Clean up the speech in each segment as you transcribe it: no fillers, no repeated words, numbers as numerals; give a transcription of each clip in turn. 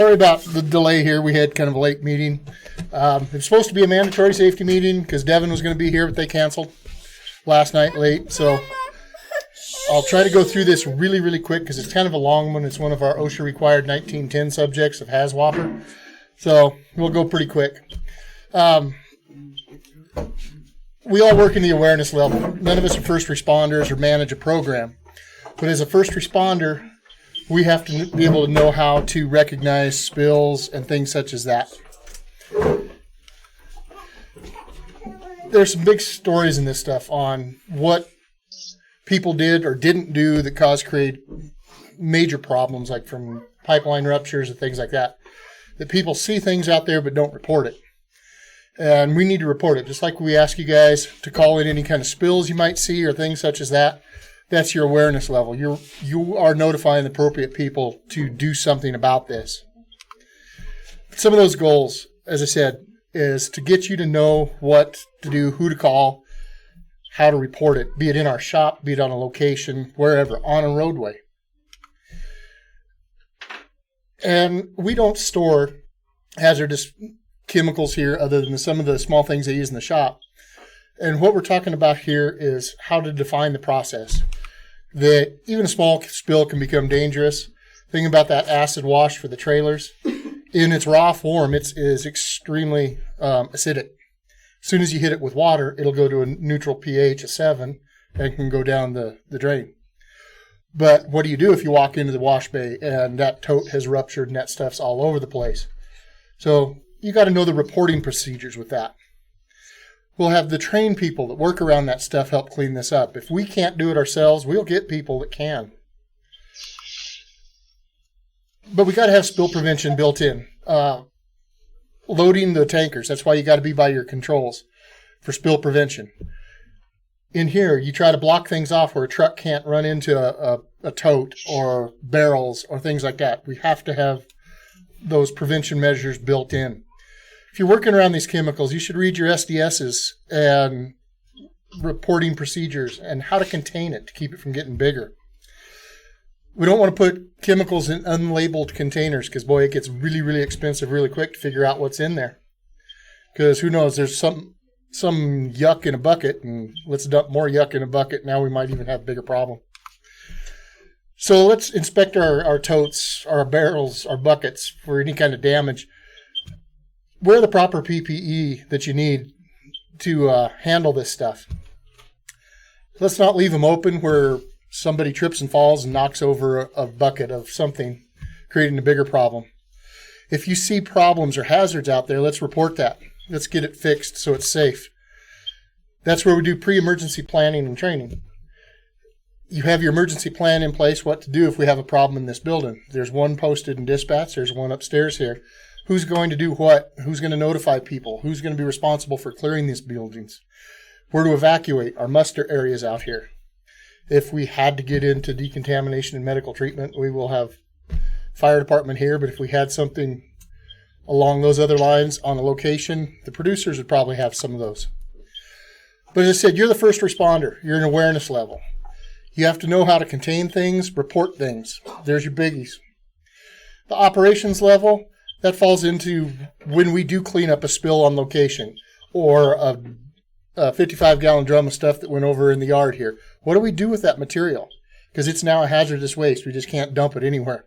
Sorry about the delay here. We had kind of a late meeting. It was supposed to be a mandatory safety meeting because Devin was going to be here, but they canceled last night late. So I'll try to go through this really, really quick because it's kind of a long one. It's one of our OSHA required 1910 subjects of HAZWOPER. So we'll go pretty quick. We all work in the awareness level. None of us are first responders or manage a program. But as a first responder, we have to be able to know how to recognize spills and things such as that. There's some big stories in this stuff on what people did or didn't do that create major problems, like from pipeline ruptures and things like that. That people see things out there but don't report it. And we need to report it. Just like we ask you guys to call in any kind of spills you might see or things such as that. That's your awareness level. You are notifying the appropriate people to do something about this. Some of those goals, as I said, is to get you to know what to do, who to call, how to report it, be it in our shop, be it on a location, wherever, on a roadway. And we don't store hazardous chemicals here other than some of the small things they use in the shop. And what we're talking about here is how to define the process. That even a small spill can become dangerous. Think about that acid wash for the trailers. In its raw form, it is extremely acidic. As soon as you hit it with water, it'll go to a neutral pH of 7 and can go down the drain. But what do you do if you walk into the wash bay and that tote has ruptured and that stuff's all over the place? So you got to know the reporting procedures with that. We'll have the trained people that work around that stuff help clean this up. If we can't do it ourselves, we'll get people that can. But we got to have spill prevention built in. Loading the tankers, that's why you got to be by your controls for spill prevention. In here, you try to block things off where a truck can't run into a tote or barrels or things like that. We have to have those prevention measures built in. If you're working around these chemicals, you should read your SDSs and reporting procedures and how to contain it to keep it from getting bigger. We don't want to put chemicals in unlabeled containers because, boy, it gets really, really expensive really quick to figure out what's in there. Because who knows, there's some yuck in a bucket, and let's dump more yuck in a bucket. Now we might even have a bigger problem. So let's inspect our totes, our barrels, our buckets for any kind of damage. Wear the proper PPE that you need to handle this stuff. Let's not leave them open where somebody trips and falls and knocks over a bucket of something, creating a bigger problem. If you see problems or hazards out there, let's report that. Let's get it fixed so it's safe. That's where we do pre-emergency planning and training. You have your emergency plan in place, what to do if we have a problem in this building. There's one posted in dispatch. There's one upstairs here. Who's going to do what? Who's going to notify people? Who's going to be responsible for clearing these buildings? Where to evacuate our muster areas out here? If we had to get into decontamination and medical treatment, we will have fire department here. But if we had something along those other lines on a location, the producers would probably have some of those. But as I said, you're the first responder. You're an awareness level. You have to know how to contain things, report things. There's your biggies. The operations level, that falls into when we do clean up a spill on location or a 55-gallon drum of stuff that went over in the yard here. What do we do with that material? Because it's now a hazardous waste. We just can't dump it anywhere.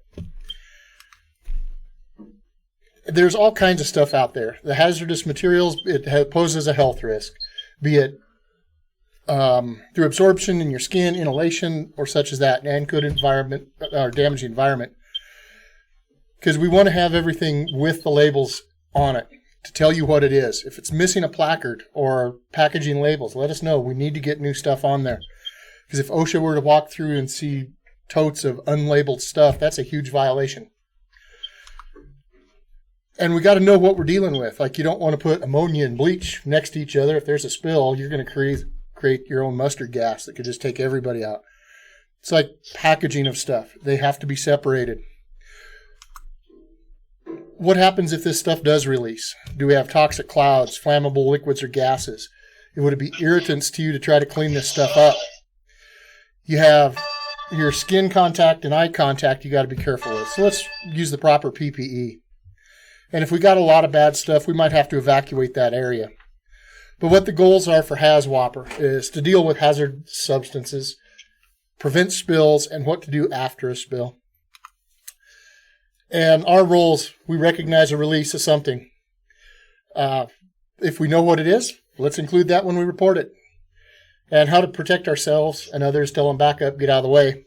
There's all kinds of stuff out there. The hazardous materials, it poses a health risk, be it through absorption in your skin, inhalation, or such as that, and could damage the environment. Because we want to have everything with the labels on it to tell you what it is. If it's missing a placard or packaging labels, let us know. We need to get new stuff on there. Because if OSHA were to walk through and see totes of unlabeled stuff, that's a huge violation. And we got to know what we're dealing with. Like, you don't want to put ammonia and bleach next to each other. If there's a spill, you're going to create your own mustard gas that could just take everybody out. It's like packaging of stuff. They have to be separated. What happens if this stuff does release? Do we have toxic clouds, flammable liquids, or gases? Would it be irritants to you to try to clean this stuff up? You have your skin contact and eye contact you got to be careful with. So let's use the proper PPE. And if we got a lot of bad stuff, we might have to evacuate that area. But what the goals are for HAZWOPER is to deal with hazardous substances, prevent spills, and what to do after a spill. And our roles, we recognize a release of something. If we know what it is, let's include that when we report it. And how to protect ourselves and others, tell them back up, get out of the way.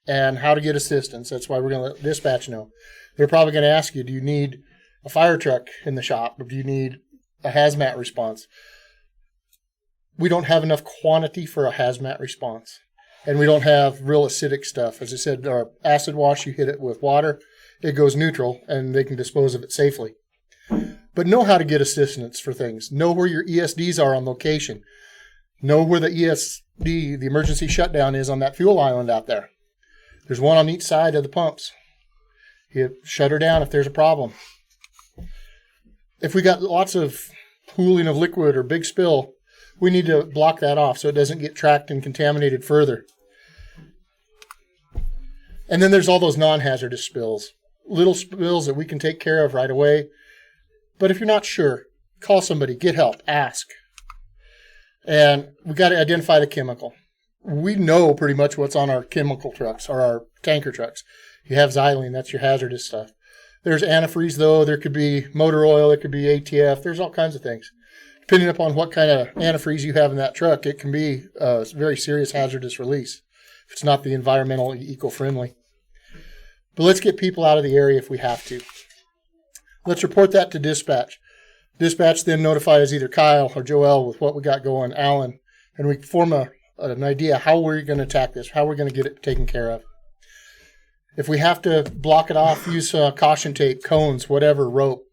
And how to get assistance. That's why we're going to let dispatch know. They're probably going to ask you, do you need a fire truck in the shop? Or do you need a hazmat response? We don't have enough quantity for a hazmat response. And we don't have real acidic stuff. As I said, our acid wash, you hit it with water, it goes neutral, and they can dispose of it safely. But know how to get assistance for things. Know where your ESDs are on location. Know where the ESD, the emergency shutdown, is on that fuel island out there. There's one on each side of the pumps. You shut her down if there's a problem. If we got lots of pooling of liquid or big spill, we need to block that off so it doesn't get tracked and contaminated further. And then there's all those non-hazardous spills. Little spills that we can take care of right away. But if you're not sure, call somebody, get help, ask. And we got to identify the chemical. We know pretty much what's on our chemical trucks or our tanker trucks. You have xylene, that's your hazardous stuff. There's antifreeze, though. There could be motor oil. There could be ATF. There's all kinds of things. Depending upon what kind of antifreeze you have in that truck, it can be a very serious hazardous release if it's not the environmentally eco-friendly. But let's get people out of the area if we have to. Let's report that to dispatch. Dispatch then notifies either Kyle or Joel with what we got going, Alan, and we form an idea how we're going to attack this, how we're going to get it taken care of. If we have to block it off, use caution tape, cones, whatever, rope.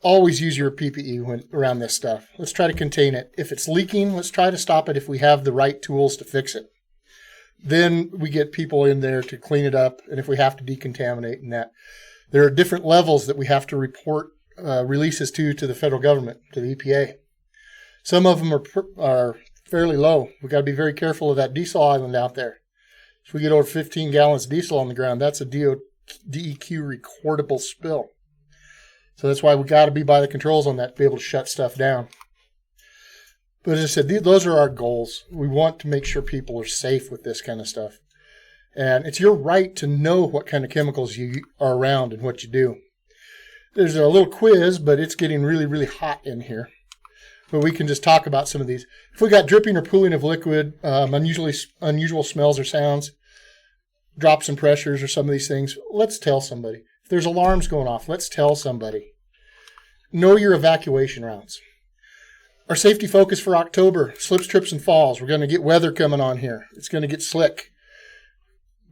Always use your PPE around this stuff. Let's try to contain it. If it's leaking, let's try to stop it if we have the right tools to fix it. Then we get people in there to clean it up, and if we have to decontaminate and that. There are different levels that we have to report releases to the federal government, to the EPA. Some of them are fairly low. We've got to be very careful of that diesel island out there. If we get over 15 gallons of diesel on the ground, that's a DEQ recordable spill. So that's why we got to be by the controls on that to be able to shut stuff down. But as I said, those are our goals. We want to make sure people are safe with this kind of stuff. And it's your right to know what kind of chemicals you are around and what you do. There's a little quiz, but it's getting really, really hot in here. But we can just talk about some of these. If we got dripping or pooling of liquid, unusual smells or sounds, drops and pressures or some of these things, let's tell somebody. If there's alarms going off, let's tell somebody. Know your evacuation routes. Our safety focus for October, slips, trips, and falls. We're going to get weather coming on here. It's going to get slick.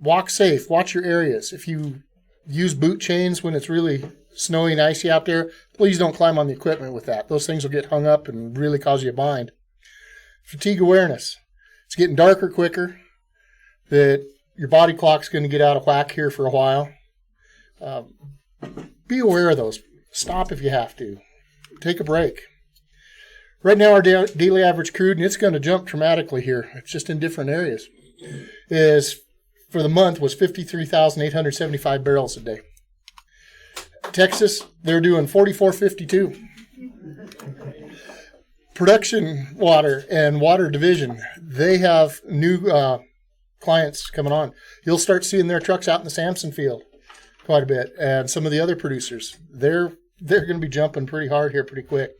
Walk safe. Watch your areas. If you use boot chains when it's really snowy and icy out there, please don't climb on the equipment with that. Those things will get hung up and really cause you a bind. Fatigue awareness. It's getting darker quicker. That your body clock's going to get out of whack here for a while. Be aware of those. Stop if you have to. Take a break. Right now our daily average crude, and it's going to jump dramatically here, it's just in different areas, is for the month was 53,875 barrels a day. Texas, they're doing 4452. Production Water and Water Division, they have new clients coming on. You'll start seeing their trucks out in the Samson field quite a bit. And some of the other producers, they're going to be jumping pretty hard here pretty quick.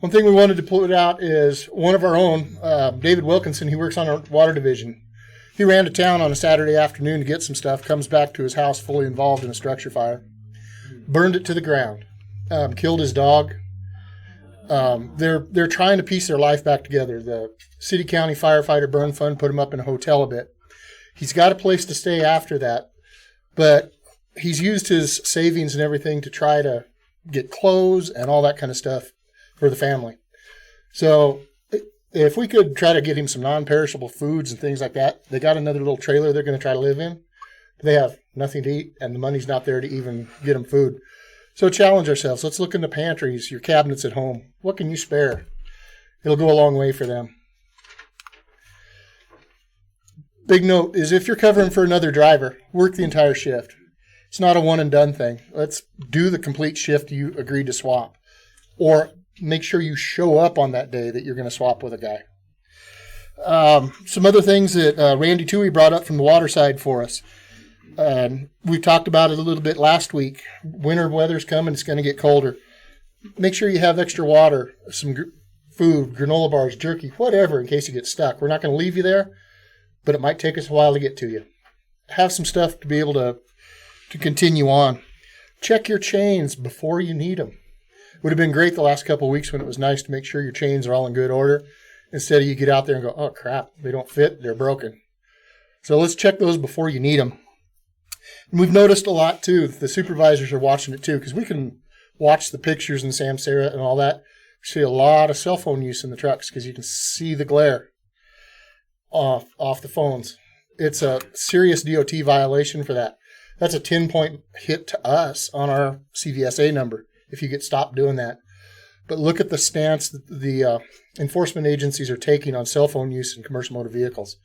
One thing we wanted to put out is one of our own, David Wilkinson, he works on our Water Division. He ran to town on a Saturday afternoon to get some stuff, comes back to his house fully involved in a structure fire. Burned it to the ground. Killed his dog. They're trying to piece their life back together. The City County Firefighter Burn Fund put him up in a hotel a bit. He's got a place to stay after that, but he's used his savings and everything to try to get clothes and all that kind of stuff for the family. So if we could try to get him some non-perishable foods and things like that, they got another little trailer they're going to try to live in. They have nothing to eat, and the money's not there to even get them food. So challenge ourselves. Let's look in the pantries, your cabinets at home. What can you spare? It'll go a long way for them. Big note is if you're covering for another driver, work the entire shift. It's not a one and done thing. Let's do the complete shift you agreed to swap, or make sure you show up on that day that you're going to swap with a guy. Some other things that Randy Toohey brought up from the water side for us. We talked about it a little bit last week. Winter weather's coming. It's going to get colder. Make sure you have extra water, some food, granola bars, jerky, whatever, in case you get stuck. We're not going to leave you there, but it might take us a while to get to you. Have some stuff to be able to continue on. Check your chains before you need them. Would have been great the last couple of weeks when it was nice to make sure your chains are all in good order, instead of you get out there and go, oh crap, they don't fit, they're broken. So let's check those before you need them. And we've noticed a lot too, the supervisors are watching it too, because we can watch the pictures in Samsara and all that. We see a lot of cell phone use in the trucks because you can see the glare off the phones. It's a serious DOT violation for that. That's a 10-point hit to us on our CVSA number if you get stopped doing that. But look at the stance that the enforcement agencies are taking on cell phone use in commercial motor vehicles,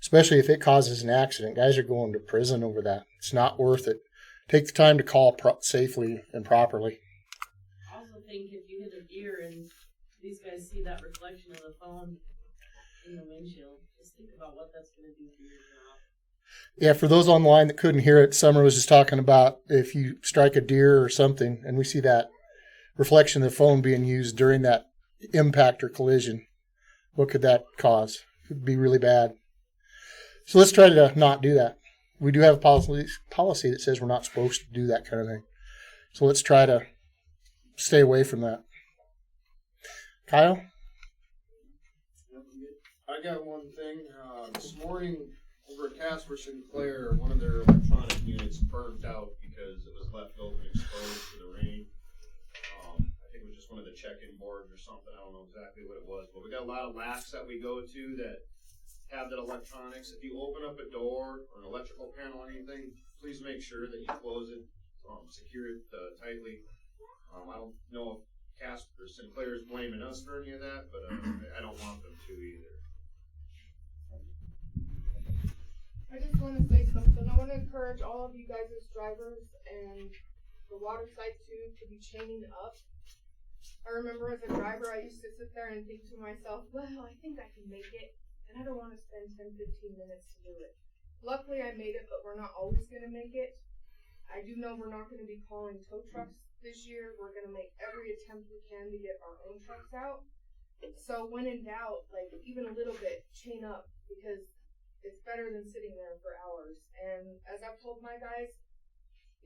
especially if it causes an accident. Guys are going to prison over that. It's not worth it. Take the time to call safely and properly. I also think if you hit a deer and these guys see that reflection of the phone in the windshield, just think about what that's going to do for your job. Yeah, for those online that couldn't hear it, Summer was just talking about if you strike a deer or something and we see that reflection of the phone being used during that impact or collision, what could that cause? It would be really bad. So let's try to not do that. We do have a policy that says we're not supposed to do that kind of thing. So let's try to stay away from that. Kyle? I got one thing. This morning over at Casper Sinclair, one of their electronic units burnt out because it was left open exposed to the rain. I think it was just one of the check-in boards or something. I don't know exactly what it was, but we got a lot of labs that we go to that have that electronics. If you open up a door or an electrical panel or anything, please make sure that you close it, secure it tightly. I don't know if Casper Sinclair is blaming us for any of that, but I don't want them to either. I just want to say something. I want to encourage all of you guys as drivers and the water side too to be chaining up. I remember as a driver, I used to sit there and think to myself, well, I think I can make it, and I don't want to spend 10-15 minutes to do it. Luckily, I made it, but we're not always going to make it. I do know we're not going to be calling tow trucks this year. We're going to make every attempt we can to get our own trucks out. So when in doubt, like even a little bit, chain up, because it's better than sitting there for hours. And as I've told my guys,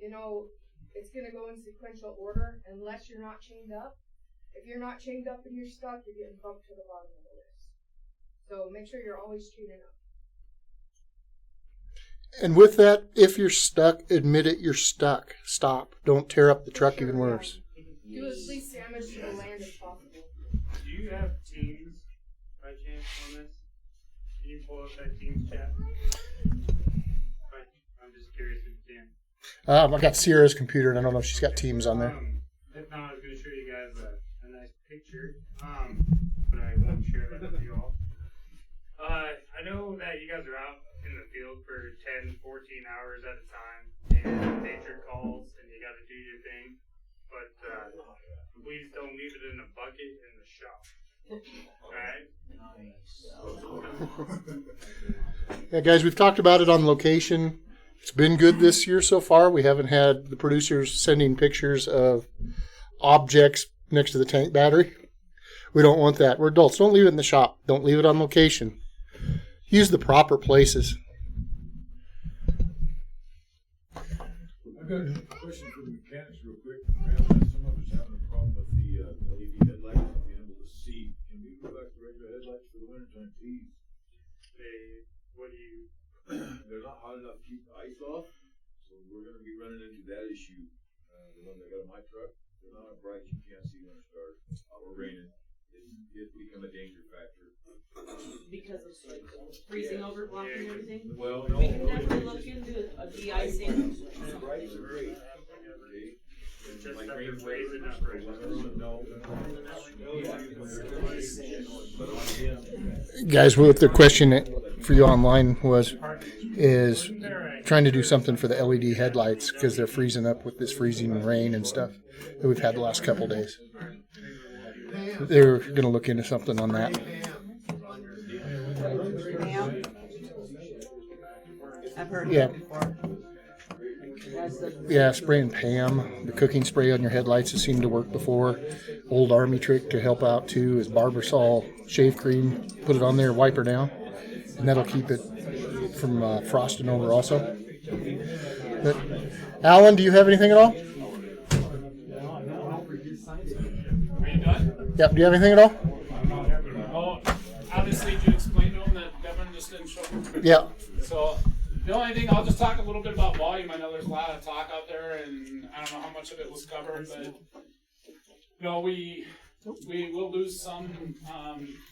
you know, it's going to go in sequential order unless you're not chained up. If you're not chained up and you're stuck, you're getting bumped to the bottom of the list. So make sure you're always chaining up. And with that, if you're stuck, admit it, you're stuck. Stop. Don't tear up the truck even worse. Do as least damage to the land as possible. Do you have Teams by chance on this? Can you pull up that Teams chat? I'm just curious if you can. I got Sierra's computer, and I don't know if she's got Teams on there. If not, I was going to show you guys a nice picture, but I won't share that with you all. I know that you guys are out in the field for 10, 14 hours at a time, and nature calls, and you got to do your thing, but please don't leave it in a bucket in the shop. Alright? Yeah, guys, we've talked about it on location. It's been good this year so far. We haven't had the producers sending pictures of objects next to the tank battery. We don't want that. We're adults. Don't leave it in the shop. Don't leave it on location. Use the proper places. I've got a question for the mechanics real quick. I know that some of us having a problem with the LED headlights and being able to see. Can we go back to regular headlights for the wintertime, please? What do you... They're not hot enough to keep the ice off, so we're going to be running into that issue. The one that got on my truck, they're not bright, you can't see when it starts. Or raining. It's become a danger factor. Because of like freezing over, blocking everything. Well, We no. can definitely look into a de-icing. Bright is great. Okay. And just stuff that's raising up right now. Guys, what their question for you online is trying to do something for the LED headlights because they're freezing up with this freezing rain and stuff that we've had the last couple of days. They're going to look into something on that. I've heard Yeah. of it before. Yeah, spraying Pam, the cooking spray on your headlights has seemed to work before. Old Army trick to help out too is Barbasol shave cream. Put it on there, wipe her down, and that'll keep it from frosting over also. But, Alan, do you have anything at all? Are you done? Yep, do you have anything at all? Oh, obviously, did you explain to them that Devin just didn't show up? Yeah. So, the only thing, I'll just talk a little bit about volume. I know there's a lot of talk out there, and I don't know how much of it was covered, but we will lose some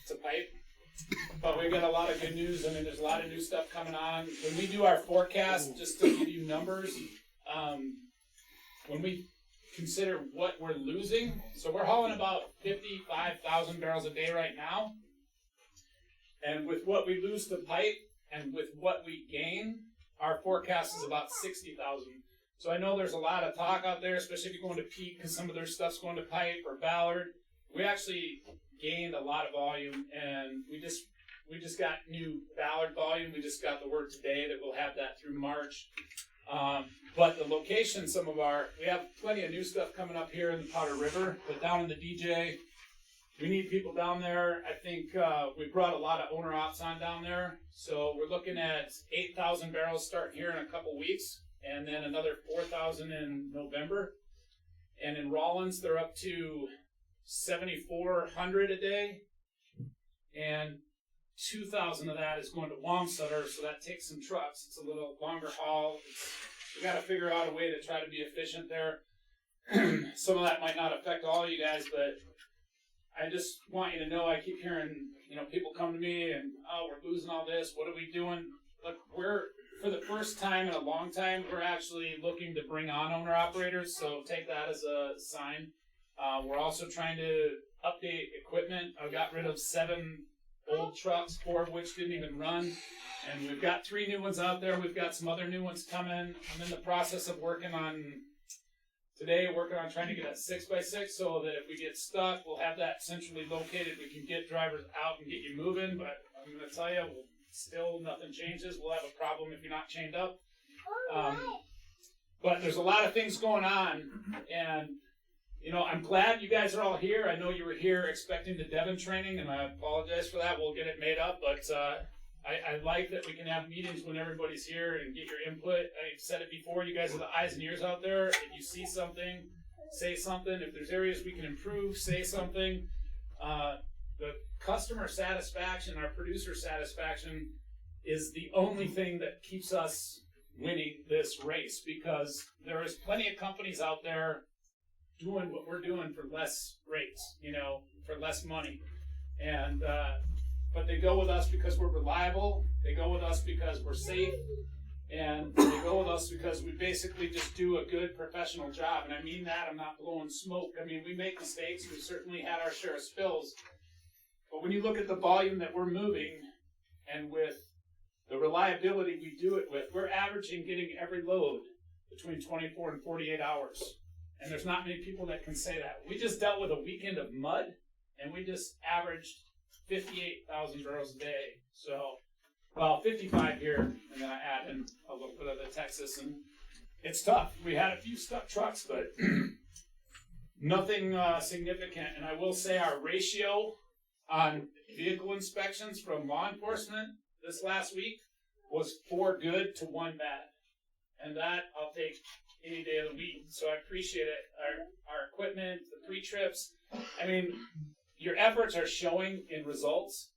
to pipe. But we got a lot of good news. I mean, there's a lot of new stuff coming on. When we do our forecast, just to give you numbers, when we consider what we're losing, so we're hauling about 55,000 barrels a day right now. And with what we lose to pipe and with what we gain, our forecast is about 60,000. So I know there's a lot of talk out there, especially if you're going to Peak because some of their stuff's going to pipe or Ballard. We actually gained a lot of volume, and we just got new Ballard volume. We just got the word today that we'll have that through March. But the location, we have plenty of new stuff coming up here in the Powder River, but down in the DJ, we need people down there. I think we brought a lot of owner ops on down there. So we're looking at 8,000 barrels starting here in a couple weeks, and then another 4,000 in November. And in Rollins, they're up to 7,400 a day, and 2,000 of that is going to Wamsutter, so that takes some trucks. It's a little longer haul. We got to figure out a way to try to be efficient there. Some of that might not affect all you guys, but I just want you to know, I keep hearing, people come to me and, we're losing all this. What are we doing? Look, for the first time in a long time, we're actually looking to bring on owner operators, so take that as a sign. We're also trying to update equipment. I got rid of 7 old trucks, 4 of which didn't even run. And we've got 3 new ones out there. We've got some other new ones coming. I'm in the process of working on trying to get a 6x6 so that if we get stuck, we'll have that centrally located. We can get drivers out and get you moving. But I'm going to tell you, still nothing changes. We'll have a problem if you're not chained up. But there's a lot of things going on. And I'm glad you guys are all here. I know you were here expecting the Devon training, and I apologize for that. We'll get it made up, but I like that we can have meetings when everybody's here and get your input. I've said it before, you guys are the eyes and ears out there. If you see something, say something. If there's areas we can improve, say something. The customer satisfaction, our producer satisfaction is the only thing that keeps us winning this race, because there is plenty of companies out there doing what we're doing for less rates, for less money. And but they go with us because we're reliable, they go with us because we're safe, and they go with us because we basically just do a good professional job. And I mean that, I'm not blowing smoke. I mean, we make mistakes, we've certainly had our share of spills, but when you look at the volume that we're moving, and with the reliability we do it with, we're averaging getting every load between 24 and 48 hours. And there's not many people that can say that. We just dealt with a weekend of mud, and we just averaged 58,000 barrels a day. So, 55 here, and then I add in a little bit of the Texas, and it's tough. We had a few stuck trucks, but nothing significant. And I will say our ratio on vehicle inspections from law enforcement this last week was 4 good to 1 bad. And that I'll take any day of the week. So I appreciate it. Our equipment, the pre-trips. I mean, your efforts are showing in results,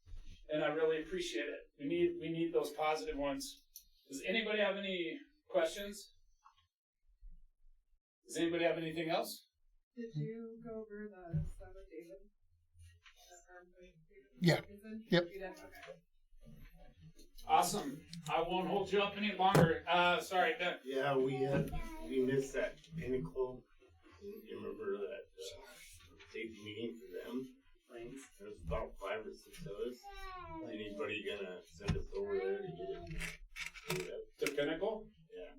and I really appreciate it. We need those positive ones. Does anybody have any questions? Does anybody have anything else? Did you go over the stuff with David? Yeah. Yep. You did? Okay. Awesome. I won't hold you up any longer. Sorry, Ben. Yeah, we missed that pinnacle You remember that safety meeting for them? Planes. There's about 5 or 6 of us. Is anybody gonna send us over there to get it? To Pinnacle? Yeah.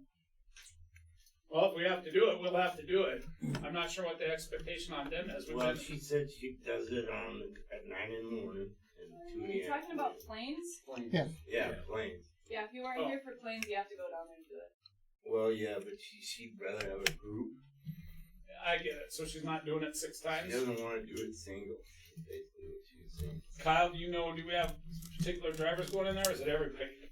Well, if we have to do it, we'll have to do it. I'm not sure what the expectation on them is. We've Well, been, she said she does it at 9 in the morning and 2 Are in you the talking afternoon. about planes? Yeah. Yeah, planes. Yeah, if you aren't here for planes, you have to go down there and do it. Well, yeah, but she'd rather have a group. I get it. So she's not doing it 6 She times? doesn't want to do it single. Basically, what she was saying. Kyle, do you know, do we have particular drivers going in there, or is it everybody?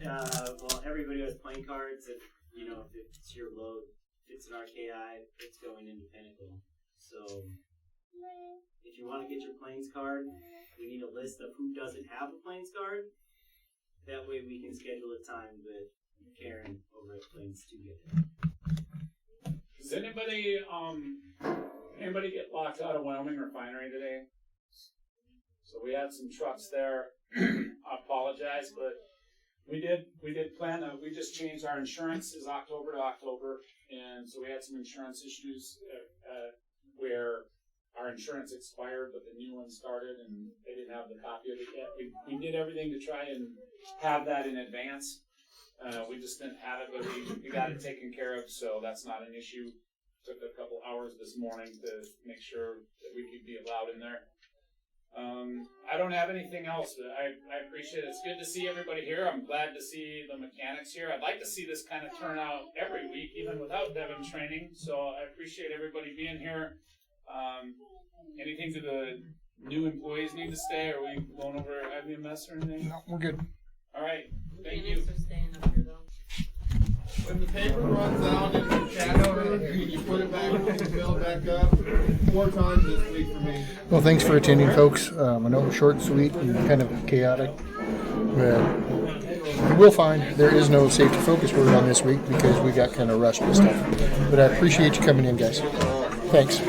Well, everybody has plane cards. If it's your load, if it's an RKI, it's going into Pinnacle. So if you want to get your planes card, we need a list of who doesn't have a planes card. That way we can schedule a time with Karen over at Planes to get it. Does anybody get locked out of Wyoming Refinery today? So we had some trucks there. I apologize, but we did plan. We just changed our insurance is October to October, and so we had some insurance issues where our insurance expired, but the new one started, and they didn't have the copy of it yet. We did everything to try and have that in advance. We just didn't have it, but we got it taken care of, so that's not an issue. Took a couple hours this morning to make sure that we could be allowed in there. I don't have anything else. I appreciate it. It's good to see everybody here. I'm glad to see the mechanics here. I'd like to see this kind of turn out every week, even without Devin training. So I appreciate everybody being here. Anything to the new employees need to stay? Are we going over IBMS or anything? No, we're good. All right. Thank Mechanics you. are staying up here though. When the paper runs out in the Casper, can you put it back and fill it back up? 4 times this week for me. Well, thanks for attending, folks. I know it was short and sweet and kind of chaotic, but you will find there is no safety focus word on this week because we got kind of rushed with stuff. But I appreciate you coming in, guys. Thanks.